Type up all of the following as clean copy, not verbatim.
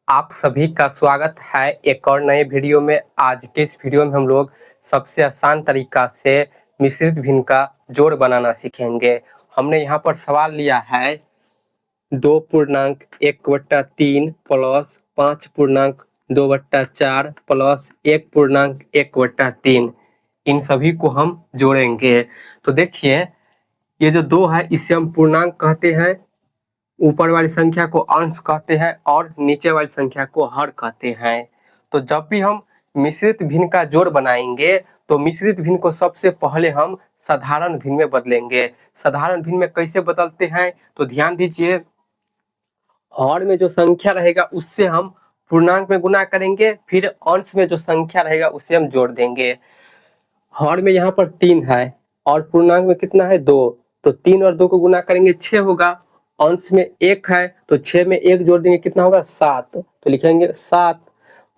आप सभी का स्वागत है एक और नए वीडियो में। आज के इस वीडियो में हम लोग सबसे आसान तरीका से मिश्रित भिन्न का जोड़ बनाना सीखेंगे। हमने यहाँ पर सवाल लिया है 2.1/3 प्लस 5.2/4 प्लस 1.1/3। इन सभी को हम जोड़ेंगे। तो देखिए, ये जो 2 है इसे हम पूर्णांक कहते हैं, ऊपर वाली संख्या को अंश कहते हैं और नीचे वाली संख्या को हर कहते हैं। तो जब भी हम मिश्रित भिन्न का जोड़ बनाएंगे तो मिश्रित भिन्न को सबसे पहले हम साधारण भिन्न में बदलेंगे। साधारण भिन्न में कैसे बदलते हैं तो ध्यान दीजिए, हर में जो संख्या रहेगा उससे हम पूर्णांक में गुना करेंगे, फिर अंश में जो संख्या रहेगा उसे हम जोड़ देंगे। हर में यहाँ पर 3 है और पूर्णांक में कितना है 2, तो 3 और 2 को गुना करेंगे 6 होगा। अंश में 1 है तो 6 में 1 जोड़ देंगे कितना होगा 7, तो लिखेंगे 7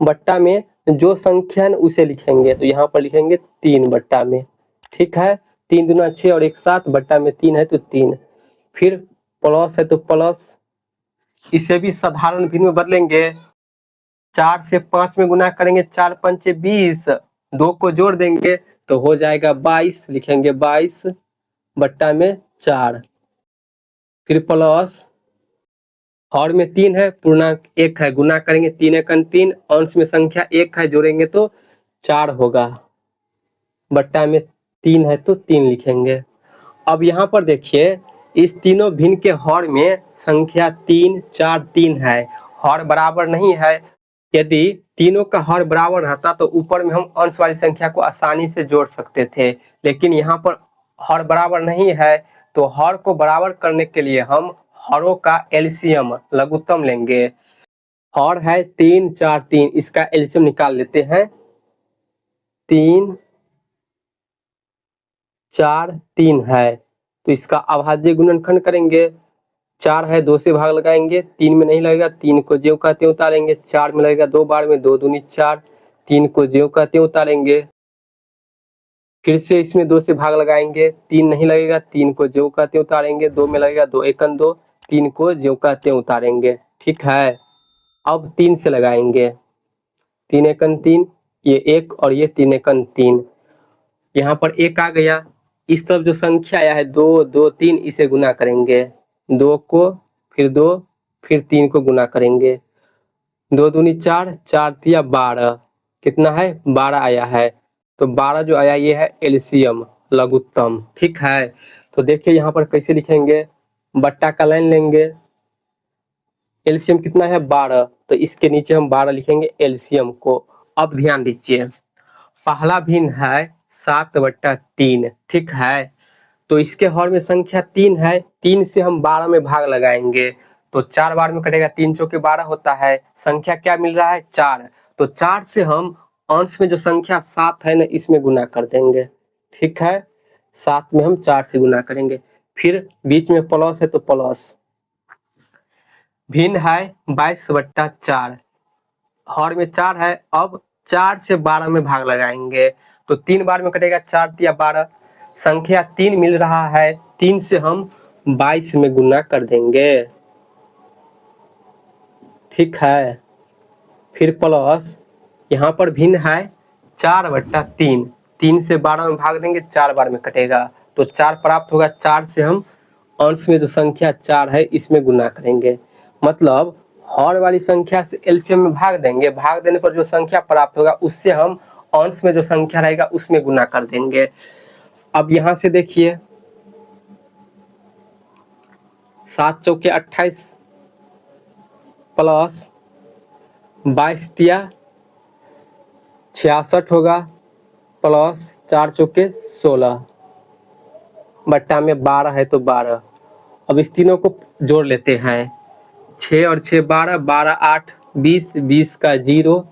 बट्टा में जो संख्या है उसे लिखेंगे, तो यहाँ पर लिखेंगे 3 बट्टा में। ठीक है, 3 दूना 6 और 1 7 बट्टा में 3 है तो 3। फिर प्लस है तो प्लस, इसे भी साधारण भिन्न में बदलेंगे। 4 से 5 में गुना करेंगे, 4 पंचे 20, 2 को जोड़ देंगे तो हो जाएगा 22, लिखेंगे 22 बट्टा में 4। फिर प्लस, हर में 3 है पूर्णांक 1 है, गुना करेंगे 3 एकन 3, अंश में संख्या 1 है जोड़ेंगे तो 4 होगा, बट्टा में 3 है तो 3 लिखेंगे। अब यहाँ पर देखिए, इस तीनों भिन्न के हर में संख्या 3 4 3 है, हर बराबर नहीं है। यदि तीनों का हर बराबर रहता तो ऊपर में हम अंश वाली संख्या को आसानी से जोड़ सकते थे, लेकिन यहाँ पर हर बराबर नहीं है तो हर को बराबर करने के लिए हम हरों का एलसीएम लघुत्तम लेंगे। हर है 3 4 3, इसका एलसीएम निकाल लेते हैं। 3 4 3 है तो इसका अभाज्य गुणनखंड करेंगे। 4 है 2 से भाग लगाएंगे, 3 में नहीं लगेगा, 3 को ज्यों का त्यों उतारेंगे। 4 में लगेगा 2 बार में, 2 दूनी 4, 3 को ज्यों का त्यों उतारेंगे। फिर से इसमें 2 से भाग लगाएंगे, 3 नहीं लगेगा, 3 को ज्यों का त्यों उतारेंगे। 2 में लगेगा 2 एकन 2, 3 को ज्यों का त्यों उतारेंगे। ठीक है, अब 3 से लगाएंगे, 3 एकन 3, ये 1 और ये 3 एकन 3, यहाँ पर 1 आ गया। इस तरफ जो संख्या आया है 2 2 3, इसे गुना करेंगे, 2 को फिर 2 फिर 3 को गुना करेंगे। 2 दूनी 4, 4 तिया 12, कितना है 12 आया है, तो 12 जो आया ये है एलसीएम लघुत्तम। ठीक है, तो देखिए यहाँ पर कैसे लिखेंगे, बट्टा का लाइन लेंगे, एलसीएम कितना है 12, तो इसके नीचे हम 12 लिखेंगे एलसीएम को। अब ध्यान दीजिए, पहला भिन्न है 7/3। ठीक है, तो इसके हर में संख्या 3 है, 3 से हम 12 में भाग लगाएंगे तो 4 बार में कटेगा, 3 चौके 12 होता है। संख्या क्या मिल रहा है 4, तो 4 से हम अंश में जो संख्या 7 है ना इसमें गुना कर देंगे। ठीक है, 7 में हम 4 से गुना करेंगे, फिर बीच में प्लस है तो प्लस। भिन्न है 22/4, हर में 4 है, अब 4 से 12 में भाग लगाएंगे तो 3 बार में कटेगा, 4 तिया 12, संख्या 3 मिल रहा है, 3 से हम 22 में गुना कर देंगे। ठीक है, फिर प्लस, यहाँ पर भिन्न है 4/3, 3 से 12 में भाग देंगे, 4 बार में कटेगा तो 4 प्राप्त होगा। 4 से हम अंश में जो संख्या 4 है इसमें गुना करेंगे, मतलब हर वाली संख्या से एलसीएम में भाग देंगे, भाग देने पर जो संख्या प्राप्त होगा उससे हम अंश में जो संख्या रहेगा उसमें गुना कर देंगे। अब यहां से देखिए, 7 चौके 28 प्लस 22 तिया 66 होगा, प्लस 4 चौके 16, बट्टा में 12 है तो 12। अब इस तीनों को जोड़ लेते हैं, 6 और 6 12, 12 8 20, 20 का 0,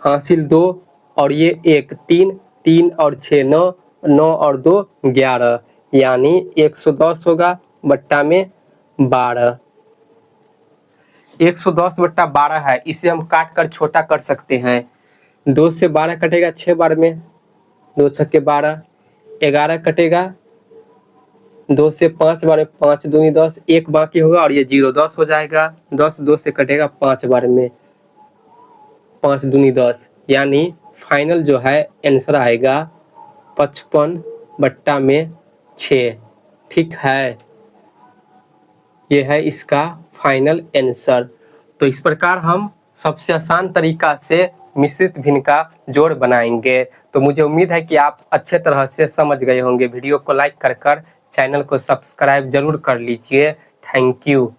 हासिल 2 और ये 1 3, 3 और 6 9, 9 और 2 11, यानी 110 होगा, बट्टा में 12। 110/12 है, इसे हम काट कर छोटा कर सकते हैं। 2 से 12 कटेगा 6 बार में, 2 छक्के 12, 11 कटेगा 2 से 5 बार में 5 दूनी 10, 1 बाकी होगा और ये 0 10 हो जाएगा। 10 2 से कटेगा 5 बार में, 5 दूनी 10, यानी फाइनल जो है आंसर आएगा 55/6। ठीक है, ये है इसका फाइनल आंसर। तो इस प्रकार हम सबसे आसान तरीका से मिश्रित भिन्न का जोड़ बनाएंगे। तो मुझे उम्मीद है कि आप अच्छे तरह से समझ गए होंगे। वीडियो को लाइक कर चैनल को सब्सक्राइब जरूर कर लीजिए। Thank you.